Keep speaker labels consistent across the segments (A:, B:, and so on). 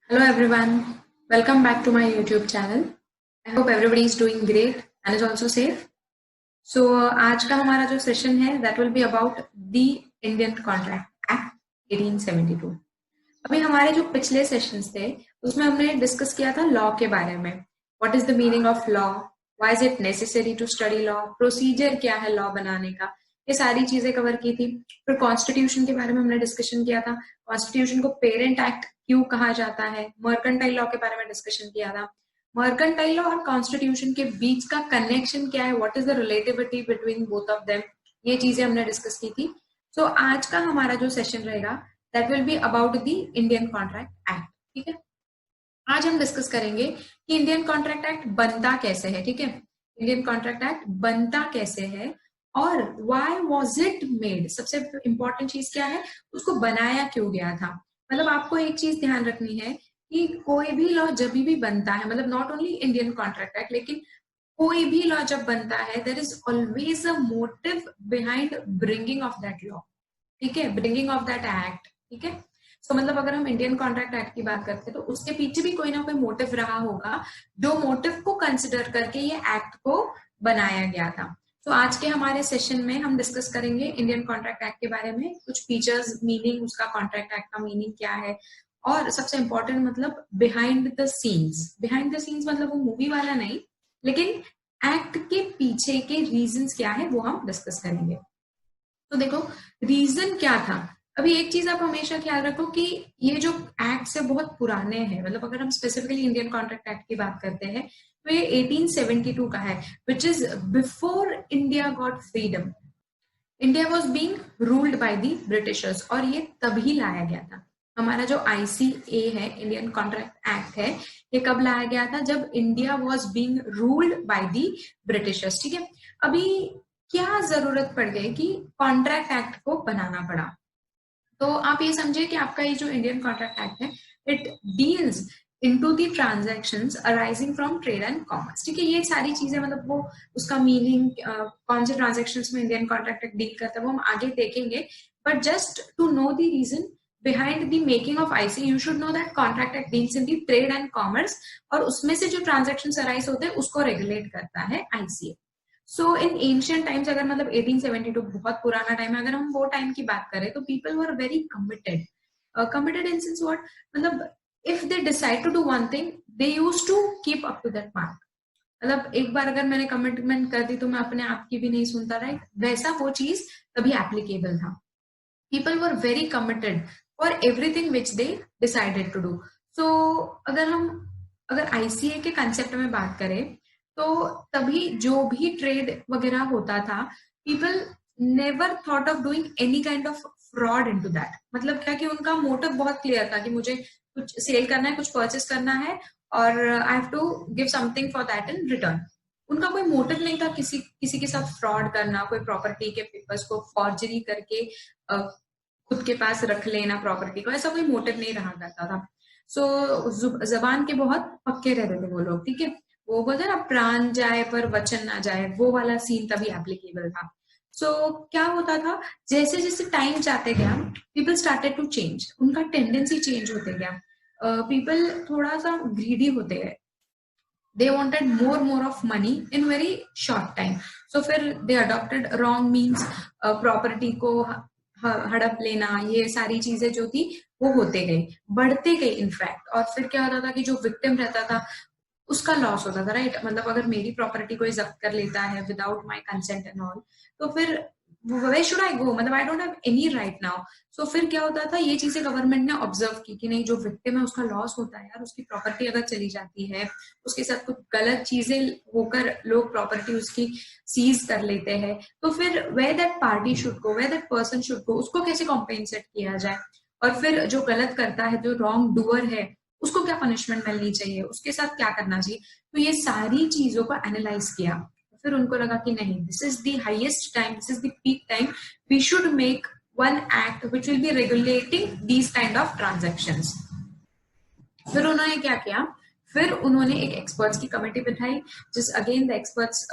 A: Hello everyone, welcome back to my YouTube channel. I hope everybody is doing great and is also safe. So आज का हमारा जो session है that will be about the Indian Contract Act 1872. अभी हमारे जो पिछले sessions थे उसमें हमने डिस्कस किया था लॉ के बारे में. What is the meaning of law? Why is it necessary to study law? Procedure क्या है लॉ बनाने का? ये सारी चीजें कवर की थी. फिर कॉन्स्टिट्यूशन के बारे में हमने डिस्कशन किया था. कॉन्स्टिट्यूशन को पेरेंट एक्ट क्यों कहा जाता है. मर्केंटाइल लॉ के बारे में डिस्कशन किया था. मर्केंटाइल लॉ और कॉन्स्टिट्यूशन के बीच का कनेक्शन क्या है, what is the relativity between both of them, ये चीजें हमने डिस्कस की थी. सो आज का हमारा जो सेशन रहेगा that will be about the Indian contract act. ठीक है, आज हम डिस्कस करेंगे कि इंडियन कॉन्ट्रैक्ट एक्ट बनता कैसे है. ठीक है, इंडियन कॉन्ट्रैक्ट एक्ट बनता कैसे है और व्हाई वाज इट मेड. सबसे इंपॉर्टेंट चीज क्या है, उसको बनाया क्यों गया था. मतलब आपको एक चीज ध्यान रखनी है कि कोई भी लॉ जब भी बनता है, मतलब not only Indian contract act, लेकिन कोई भी लॉ जब बनता है there is always a motive behind bringing of that law. ठीक है, ब्रिंगिंग ऑफ दैट एक्ट. ठीक है, तो मतलब अगर हम इंडियन कॉन्ट्रैक्ट एक्ट की बात करते हैं तो उसके पीछे भी कोई ना कोई मोटिव रहा होगा, जो मोटिव को कंसिडर करके ये एक्ट को बनाया गया था. तो आज के हमारे सेशन में हम डिस्कस करेंगे इंडियन कॉन्ट्रैक्ट एक्ट के बारे में, कुछ फीचर्स, मीनिंग, उसका कॉन्ट्रैक्ट एक्ट का मीनिंग क्या है, और सबसे इंपॉर्टेंट मतलब behind the scenes. Behind the scenes मतलब वो मूवी वाला नहीं, लेकिन एक्ट के पीछे के रीजंस क्या है वो हम डिस्कस करेंगे. तो देखो, रीजन क्या था. अभी एक चीज आप हमेशा ख्याल रखो कि ये जो एक्ट है बहुत पुराने हैं. मतलब अगर हम स्पेसिफिकली इंडियन कॉन्ट्रैक्ट एक्ट की बात करते हैं तो ये 1872 का है, which is before India got freedom. India was being ruled by the Britishers और ये तभी लाया गया था. हमारा जो ICA है, इंडियन कॉन्ट्रैक्ट एक्ट है, ये कब लाया गया था, जब India was being ruled by the Britishers. ठीक है, अभी क्या जरूरत पड़ गई कि कॉन्ट्रैक्ट एक्ट को बनाना पड़ा. तो आप ये समझिए कि आपका ये जो इंडियन कॉन्ट्रैक्ट एक्ट है it deals into the transactions arising from trade and commerce. ठीक है, ये सारी चीजें मतलब वो उसका मीनिंग, कौन से ट्रांजैक्शंस में इंडियन कॉन्ट्रैक्ट एक्ट डील करता है वो हम आगे देखेंगे. But just to know the reason behind the making of IC, you should know that contract act deals in the trade and commerce और उसमें से जो transactions arise होते हैं उसको regulate करता है ICA. So in ancient times, अगर मतलब 1872 बहुत पुराना टाइम है, अगर हम वो टाइम की बात करें तो people were very committed. Committed in sense what, मतलब if they decide to do one thing they use to keep up to that mark. मतलब एक बार अगर मैंने कमिटमेंट कर दी तो मैं अपने आप की भी नहीं सुनता, राइट. वैसा वो चीज तभी एप्लीकेबल था. People were very committed for everything which they decided to do. So अगर ICA के कंसेप्ट में बात करें तो तभी जो भी ट्रेड वगैरह होता था, people never thought of doing any kind of fraud into that. मतलब क्या कि उनका मोटिव बहुत क्लियर था कि मुझे कुछ सेल करना है, कुछ परचेस करना है और I have to give something for that in return. उनका कोई मोटिव नहीं था किसी के साथ फ्रॉड करना, कोई प्रॉपर्टी के पेपर्स को फॉर्जरी करके खुद के पास रख लेना प्रॉपर्टी को, ऐसा कोई मोटिव नहीं रहा करता था. सो जबान के बहुत पक्के रहते थे वो लोग. ठीक है, वो बोलते ना प्राण जाए पर वचन ना जाए, वो वाला सीन तभी एप्लीकेबल था. सो क्या होता था, जैसे जैसे टाइम जाते गया पीपल स्टार्टेड टू चेंज. उनका टेंडेंसी चेंज होते गया. पीपल थोड़ा सा ग्रीडी होते गए. they wanted more of money in very short time. so फिर they adopted wrong means, property को हड़प लेना, ये सारी चीजें जो थी वो होते गई, बढ़ते गई इनफैक्ट. और फिर क्या होता था कि जो विक्टिम रहता था उसका लॉस होता था, राइट. मतलब अगर मेरी प्रॉपर्टी कोई जब्त कर लेता है without my consent and all, तो फिर where should I go, मतलब I don't have any right now. so फिर क्या होता था, ये चीजें गवर्नमेंट ने ऑब्जर्व की कि नहीं, जो विक्टिम है उसका लॉस होता है यार, उसकी प्रॉपर्टी अगर चली जाती है, उसके साथ कुछ गलत चीजें होकर लोग प्रॉपर्टी उसकी सीज कर लेते हैं, तो फिर where that party should go, where that person should go, उसको कैसे कॉम्पेंसेट किया जाए. और फिर जो गलत करता है, जो रॉन्ग डूअर है, उसको क्या पनिशमेंट मिलनी चाहिए, उसके साथ क्या करना चाहिए. तो ये सारी चीजों को एनालाइज किया. फिर उनको लगा कि नहीं, this is the highest time, this is the peak time, we should make one act which will be regulating these kind of transactions. फिर उन्होंने क्या किया, फिर उन्होंने एक एक्सपर्ट्स की कमेटी बिठाई, जिस again the experts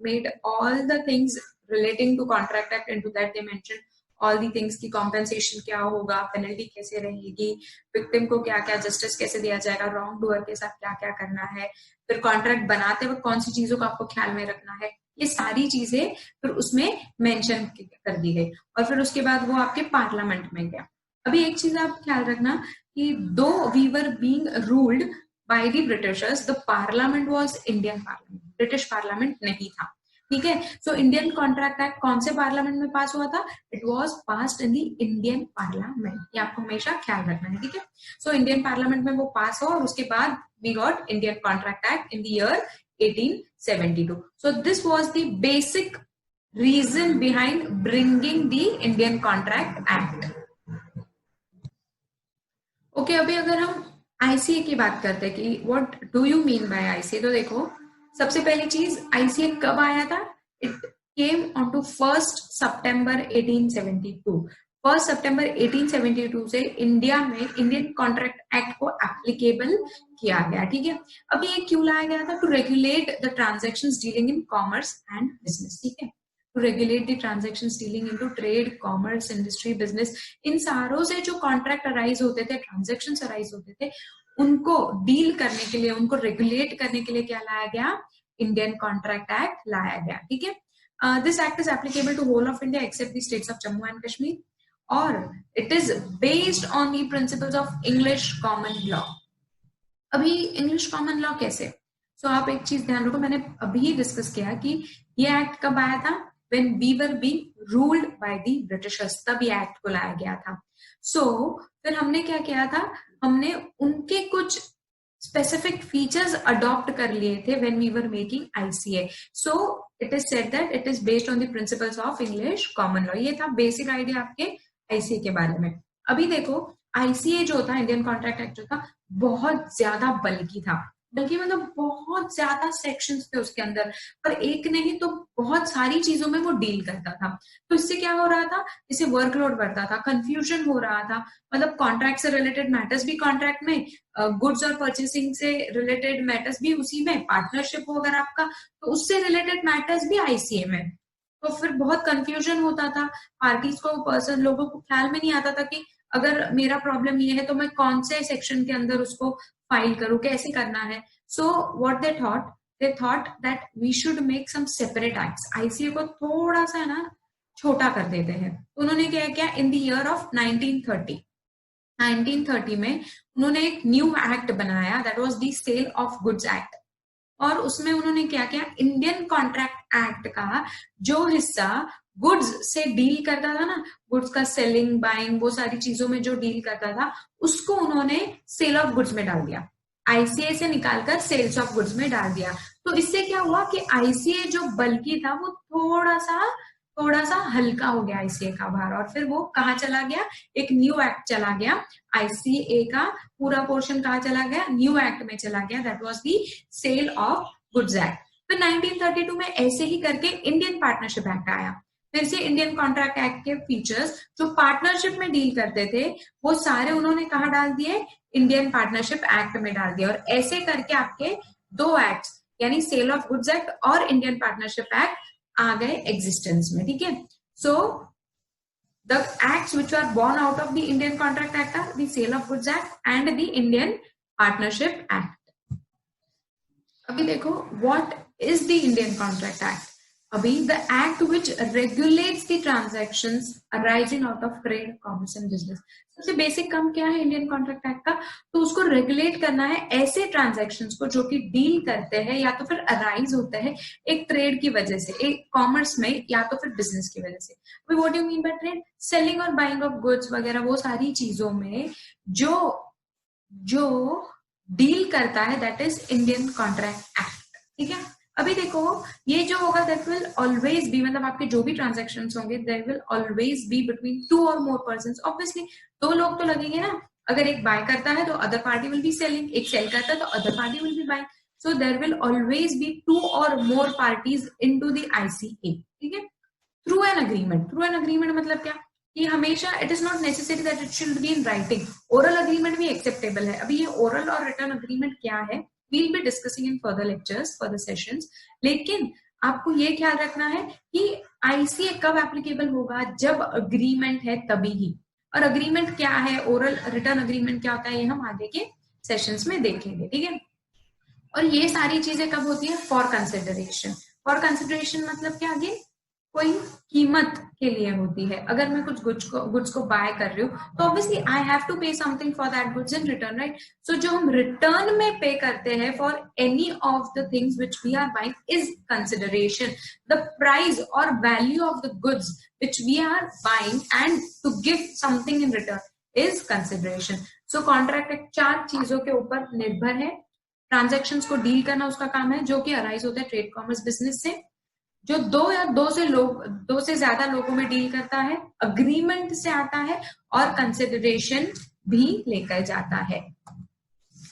A: made all the things relating to contract act, into that they mentioned all the things की कॉम्पेंसेशन क्या होगा, पेनल्टी कैसे रहेगी, विक्टिम को क्या क्या जस्टिस कैसे दिया जाएगा, रॉन्ग डूअर के साथ क्या क्या करना है, फिर कॉन्ट्रैक्ट बनाते वक्त कौन सी चीजों को आपको ख्याल में रखना है, ये सारी चीजें फिर उसमें मेंशन कर दी गई। और फिर उसके बाद वो आपके पार्लियामेंट में गया। अभी एक चीज आप ख्याल रखना कि though we were being ruled by the Britishers, the parliament was Indian parliament, British parliament नहीं था। ठीक है, सो इंडियन कॉन्ट्रैक्ट एक्ट कौन से पार्लियामेंट में पास हुआ था? It was passed in the Indian parliament, ये आपको हमेशा ख्याल रखना है। ठीक है, सो इंडियन पार्लियामेंट में वो पास हो और उसके बाद we got Indian contract act in the year 1872. So this was the basic reason behind bringing the Indian Contract Act. Okay, अभी अगर हम ICA की बात करते हैं कि what do you mean by ICA, तो देखो सबसे पहली चीज ICA कब आया था? It came on to 1st September 1872. 1st September 1872 से इंडिया में इंडियन कॉन्ट्रैक्ट एक्ट को एप्लीकेबल किया गया। ठीक है, अभी ये क्यों लाया गया था? To regulate the transactions dealing in commerce and business. ठीक है, to regulate the transactions dealing into trade, commerce, industry, business, इन सारों से जो कॉन्ट्रैक्ट अराइज होते थे, ट्रांजैक्शंस अराइज होते थे, उनको डील करने के लिए, उनको रेगुलेट करने के लिए क्या लाया गया? इंडियन कॉन्ट्रैक्ट एक्ट लाया गया। ठीक है, this act is applicable to whole of India except the states of Jammu and Kashmir और it is based on the principles of English common law. अभी इंग्लिश कॉमन लॉ कैसे? सो आप एक चीज ध्यान रखो, मैंने अभी डिस्कस किया कि ये एक्ट कब आया था? When we were being ruled by the Britishers, तब ये एक्ट को लाया गया था। सो फिर हमने क्या किया था? हमने उनके कुछ स्पेसिफिक फीचर्स अडॉप्ट कर लिए थे when we were making ICA. So it is said that it is based on the principles of English common law. ये था बेसिक आइडिया आपके ICA के बारे में। अभी देखो ICA जो था, इंडियन कॉन्ट्रैक्ट एक्ट जो था, बहुत ज्यादा बल्कि था। बल्कि मतलब बहुत ज्यादा सेक्शंस थे उसके अंदर, पर एक नहीं तो बहुत सारी चीजों में वो डील करता था। तो इससे क्या हो रहा था? इससे वर्कलोड बढ़ता था, कंफ्यूजन हो रहा था। मतलब कॉन्ट्रैक्ट से रिलेटेड मैटर्स भी कॉन्ट्रैक्ट में, गुड्स और परचेसिंग से रिलेटेड मैटर्स भी उसी में, पार्टनरशिप हो अगर आपका तो उससे रिलेटेड मैटर्स भी ICA में। तो फिर बहुत कंफ्यूजन होता था पार्टीज को, पर्सन लोगों को ख्याल में नहीं आता था कि अगर मेरा प्रॉब्लम ये है तो मैं कौन से सेक्शन के अंदर उसको फाइल करूं, कैसे करना है। So what they thought that we should make some separate acts, ICA को थोड़ा सा ना छोटा कर देते हैं। उन्होंने क्या किया? इन द ईयर ऑफ 1930 में उन्होंने एक न्यू एक्ट बनाया, that was the sale of goods act. और उसमें उन्होंने क्या किया? इंडियन कॉन्ट्रैक्ट एक्ट का जो हिस्सा गुड्स से डील करता था ना, गुड्स का सेलिंग, बाइंग, वो सारी चीजों में जो डील करता था, उसको उन्होंने सेल ऑफ गुड्स में डाल दिया। ICA से निकालकर सेल्स ऑफ गुड्स में डाल दिया। तो इससे क्या हुआ कि ICA जो बल्कि था वो थोड़ा सा हल्का हो गया ICA का भार। और फिर वो कहाँ चला गया? एक न्यू एक्ट चला गया। ICA का पूरा पोर्शन कहाँ चला गया? न्यू एक्ट में चला गया, that was the sale of goods act. फिर 1932 में ऐसे ही करके इंडियन पार्टनरशिप एक्ट आया। फिर से इंडियन कॉन्ट्रैक्ट एक्ट के फीचर्स जो पार्टनरशिप में डील करते थे वो सारे उन्होंने कहा डाल दिए? इंडियन पार्टनरशिप एक्ट में डाल दिया। और ऐसे करके आपके दो एक्ट यानी सेल ऑफ गुड्स एक्ट और इंडियन पार्टनरशिप एक्ट आ गए एग्जिस्टेंस में। ठीक है, so the acts which are born out of the Indian Contract Act are the Sale of Goods Act and the Indian Partnership Act. अभी देखो what is the Indian Contract Act? अभी the act which regulates the transactions arising out of trade, commerce and business. सबसे basic काम क्या है Indian contract act का? तो उसको रेगुलेट करना है ऐसे ट्रांजैक्शंस को जो कि डील करते हैं या तो फिर अराइज होते हैं एक ट्रेड की वजह से, एक कॉमर्स में, या तो फिर बिजनेस की वजह से। अभी what do you mean by trade? Selling और बाइंग ऑफ गुड्स वगैरह, वो सारी चीजों में जो डील करता है that is Indian contract act. ठीक है, अभी देखो ये जो होगा दैट विल ऑलवेज बी, मतलब आपके जो भी ट्रांजैक्शंस होंगे there will always be between 2 और मोर पर्संस। ऑब्वियसली दो लोग तो लगेंगे ना, अगर एक बाय करता है तो other party will be selling, एक सेल करता है तो other party will be buying. So there will always be 2 और more parties into the ICA। ठीक है, through an agreement. Through an agreement मतलब क्या? कि हमेशा it is not necessary that it should be in writing, oral agreement भी acceptable है। अभी ये ओरल और रिटर्न अग्रीमेंट क्या है we'll be discussing in further lectures, further sessions, लेकिन आपको ये ख्याल रखना है कि आईसीए कब एप्लीकेबल होगा? जब अग्रीमेंट है तभी ही। और अग्रीमेंट क्या है, ओरल रिटर्न अग्रीमेंट क्या होता है, ये हम आगे के सेशंस में देखेंगे, ठीक है। और ये सारी चीजें कब होती है? For consideration. फॉर कंसिडरेशन मतलब क्या? आगे कोई कीमत के लिए होती है। अगर मैं कुछ गुड्स को बाय कर रही हूँ तो obviously I have to pay something for that goods in return, right. So जो हम रिटर्न में पे करते हैं for any of the things which we are buying is consideration. The price और value of the goods which we are buying and to give something in return is consideration. So contract 4 चीजों के ऊपर निर्भर है। Transactions को deal करना उसका काम है, जो कि अराइज होता है ट्रेड कॉमर्स बिजनेस से, जो दो से ज्यादा लोगों में डील करता है, अग्रीमेंट से आता है और कंसिडरेशन भी लेकर जाता है।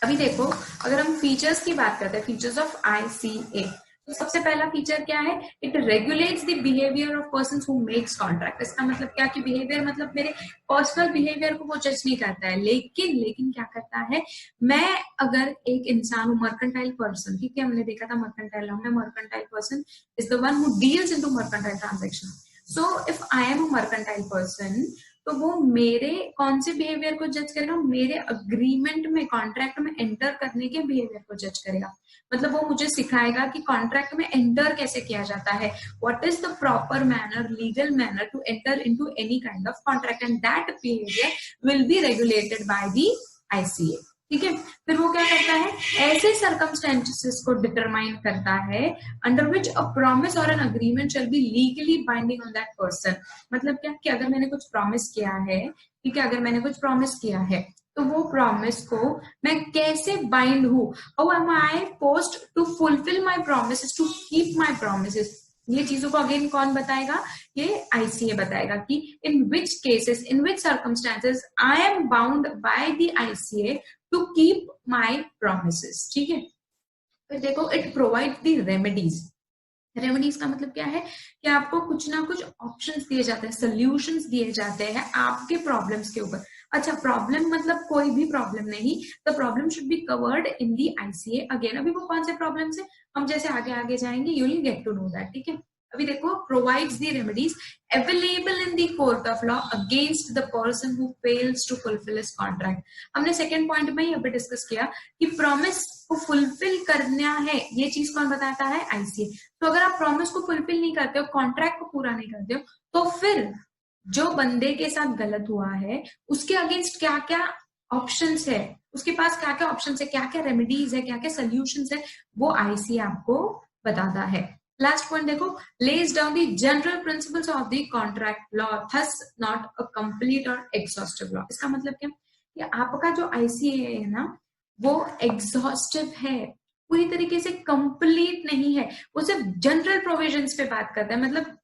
A: अभी देखो, अगर हम फीचर्स की बात करते हैं, फीचर्स ऑफ आईसीए, तो सबसे पहला फीचर क्या है? It regulates the behaviour of persons who makes contract. इसका मतलब क्या कि बिहेवियर मतलब मेरे पर्सनल बिहेवियर को वो जज नहीं करता है, लेकिन क्या करता है, मैं अगर एक इंसान हूं, मर्केंटाइल पर्सन, ठीक है, हमने देखा था mercantile, mercantile person is the one who deals into mercantile transaction. So if I am a mercantile person, तो वो मेरे कौन से बिहेवियर को जज करेगा? मेरे अग्रीमेंट में, कॉन्ट्रैक्ट में एंटर करने के बिहेवियर को जज करेगा। मतलब वो मुझे सिखाएगा कि कॉन्ट्रैक्ट में एंटर कैसे किया जाता है, what is the proper manner, legal manner to enter into any kind of contract, and that behaviour will be regulated by the ICA, ठीक है। फिर वो क्या करता है? ऐसे सर्कमस्टेंसेस को डिटरमाइन करता है अंडर विच अ प्रॉमिस और an agreement shall be legally binding on that person. मतलब क्या कि अगर मैंने कुछ प्रॉमिस किया है, ठीक है, अगर मैंने कुछ प्रॉमिस किया है तो वो प्रॉमिस को मैं कैसे बाइंड हूं, how am I post to fulfil my promise, to keep my promise, ये चीजों को अगेन कौन बताएगा? ये आईसीए बताएगा कि in which cases, in which circumstances I am bound by the ICA to keep my promises, ठीक है। फिर देखो, it provide the remedies. Remedies का मतलब क्या है कि आपको कुछ ना कुछ ऑप्शंस दिए जाते हैं, सोल्यूशंस दिए जाते हैं आपके प्रॉब्लम्स के ऊपर। अच्छा, प्रॉब्लम मतलब कोई भी प्रॉब्लम नहीं, the problem should be covered in the ICA. Again अभी वो कौन से प्रॉब्लम्स है, हम जैसे आगे आगे जाएंगे you will get to know that, ठीक है। अभी देखो, provides the remedies available in the court of law against the person who fails to fulfil his contract. हमने सेकेंड पॉइंट में ही अभी डिस्कस किया कि प्रॉमिस को फुलफिल करना है, ये चीज कौन बताता है? आईसीए। तो अगर आप प्रॉमिस को फुलफिल नहीं करते हो, कॉन्ट्रैक्ट को पूरा नहीं करते हो, तो फिर जो बंदे के साथ गलत हुआ है उसके अगेंस्ट क्या क्या ऑप्शंस है, उसके पास क्या क्या ऑप्शंस है, क्या क्या रेमेडीज है, क्या क्या सोल्यूशंस है, वो आईसीए आपको बताता है। लास्ट पॉइंट देखो, lays down the general principles of the contract law, thus not a complete और एग्जॉस्टिव लॉ। इसका मतलब क्या कि आपका जो आईसीए है ना, वो एग्जॉस्टिव है, पूरी तरीके से कंप्लीट नहीं है, वो सिर्फ जनरल प्रोविजंस पे बात करता है, मतलब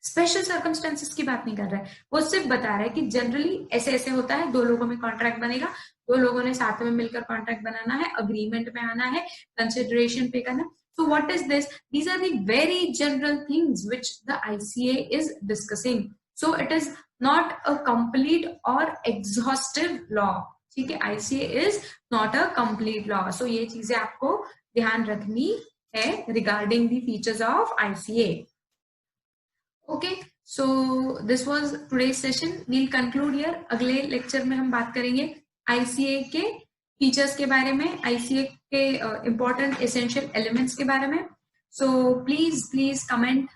A: स्पेशल सर्कमस्टेंसेस की बात नहीं कर रहा है, वो सिर्फ बता रहा है कि जनरली ऐसे ऐसे होता है, 2 लोगों में कॉन्ट्रैक्ट बनेगा, 2 लोगों ने साथ में मिलकर कॉन्ट्रैक्ट बनाना है, अग्रीमेंट में आना है, कंसिडरेशन पे करना। So what is this? These are the very general things which the ICA is discussing. So it is not a complete or exhaustive law. ठीक है, ICA is not a complete law. So ये चीजें आपको ध्यान रखनी है regarding the features of ICA. Okay, so this was today's session. We'll conclude here. अगले lecture में हम बात करेंगे ICA के फीचर्स के बारे में, ICA के important essential elements के बारे में. So please comment.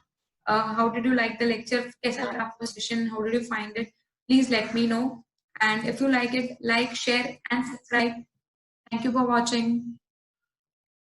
A: How did you like the lecture? कैसा लगा आपको session? How did you find it? Please let me know. And if you like it, like, share, and subscribe. Thank you for watching.